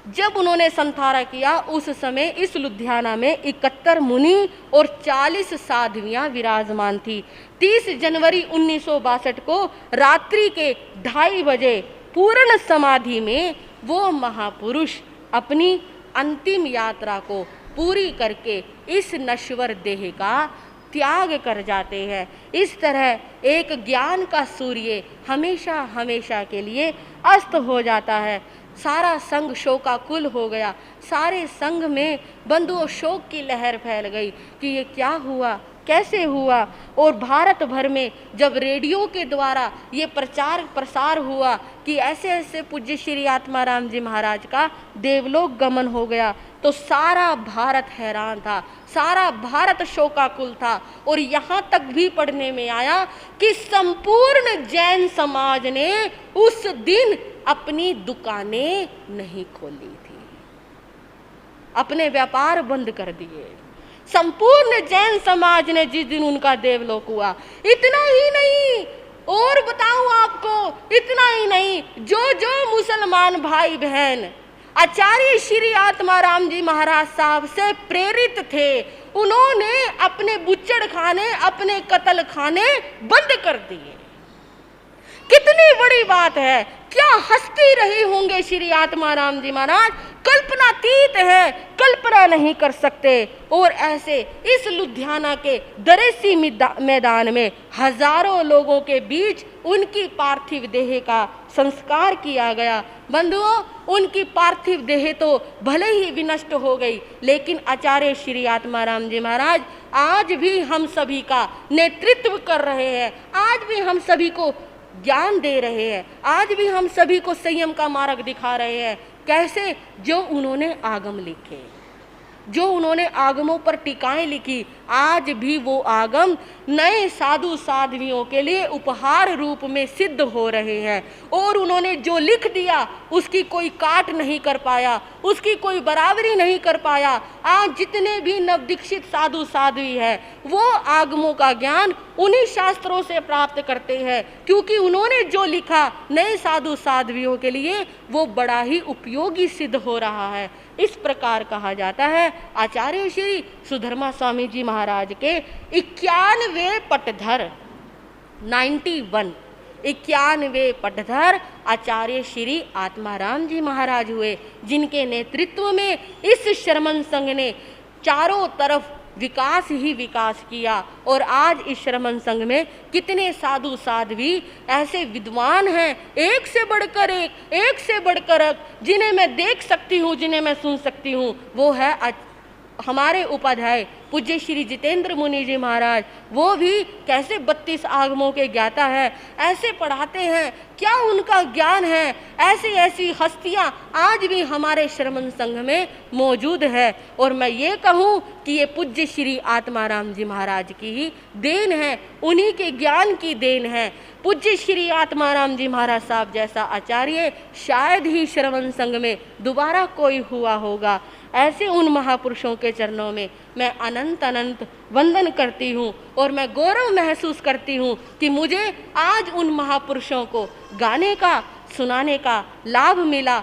जब उन्होंने संथारा किया उस समय इस लुधियाना में 71 मुनि और 40 साध्वियां विराजमान थी। 30 जनवरी 1962 को रात्रि के 2:30 बजे पूर्ण समाधि में वो महापुरुष अपनी अंतिम यात्रा को पूरी करके इस नश्वर देह का त्याग कर जाते हैं। इस तरह एक ज्ञान का सूर्य हमेशा हमेशा के लिए अस्त हो जाता है। सारा संग शोकाकुल हो गया, सारे संग में बंधुओं शोक की लहर फैल गई कि ये क्या हुआ, कैसे हुआ। और भारत भर में जब रेडियो के द्वारा ये प्रचार प्रसार हुआ कि ऐसे ऐसे पूज्य श्री आत्माराम जी महाराज का देवलोक गमन हो गया, तो सारा भारत हैरान था, सारा भारत शोकाकुल था। और यहाँ तक भी पढ़ने में आया कि संपूर्ण जैन समाज ने उस दिन अपनी दुकानें नहीं खोली थी, अपने व्यापार बंद कर दिए। संपूर्ण जैन समाज ने जिस दिन उनका देवलोक हुआ। इतना ही नहीं, और बताऊं आपको, इतना ही नहीं, जो जो मुसलमान भाई बहन आचार्य श्री आत्माराम जी महाराज साहब से प्रेरित थे, उन्होंने अपने बुच्चड़ खाने, अपने कत्ल खाने बंद कर दिए। कितनी बड़ी बात है, क्या हस्ती रही होंगे श्री आत्माराम जी महाराज, कल्पनातीत है, कल्पना नहीं कर सकते। और ऐसे इस लुधियाना के दरेसी मैदान में हजारों लोगों के बीच उनकी पार्थिव देह का संस्कार किया गया। बंधुओं, उनकी पार्थिव देह तो भले ही विनष्ट हो गई, लेकिन आचार्य श्री आत्माराम जी महाराज आज भी हम सभी का नेतृत्व कर रहे हैं, आज भी हम सभी को ज्ञान दे रहे हैं, आज भी हम सभी को संयम का मार्ग दिखा रहे हैं। कैसे? जो उन्होंने आगम लिखे, जो उन्होंने आगमों पर टीकाएं लिखी, आज भी वो आगम नए साधु साध्वियों के लिए उपहार रूप में सिद्ध हो रहे हैं। और उन्होंने जो लिख दिया उसकी कोई काट नहीं कर पाया, उसकी कोई बराबरी नहीं कर पाया। आज जितने भी नवदीक्षित साधु साध्वी हैं वो आगमों का ज्ञान उन्हीं शास्त्रों से प्राप्त करते हैं, क्योंकि उन्होंने जो लिखा नए साधु साध्वियों के लिए वो बड़ा ही उपयोगी सिद्ध हो रहा है। इस प्रकार कहा जाता है आचार्य श्री सुधर्मा स्वामी जी महाराज के 91वें पटधर 91 पटधर आचार्य श्री आत्माराम जी महाराज हुए, जिनके नेतृत्व में इस श्रमण संघ ने चारों तरफ विकास ही विकास किया। और आज इस श्रमण संघ में कितने साधु साध्वी ऐसे विद्वान हैं, एक से बढ़कर एक से बढ़कर एक, जिन्हें मैं देख सकती हूँ, जिन्हें मैं सुन सकती हूँ। वो है हमारे उपाध्याय पूज्य श्री जितेंद्र मुनि जी महाराज। वो भी कैसे 32 आगमों के ज्ञाता है, ऐसे पढ़ाते हैं, क्या उनका ज्ञान है। ऐसी ऐसी हस्तियां आज भी हमारे श्रमण संघ में मौजूद है। और मैं ये कहूँ कि ये पूज्य श्री आत्माराम जी महाराज की ही देन है, उन्हीं के ज्ञान की देन है। पूज्य श्री आत्माराम जी महाराज साहब जैसा आचार्य शायद ही श्रवण संघ में दोबारा कोई हुआ होगा। ऐसे उन महापुरुषों के चरणों में मैं अनंत अनंत वंदन करती हूँ और मैं गौरव महसूस करती हूँ कि मुझे आज उन महापुरुषों को गाने का, सुनाने का लाभ मिला।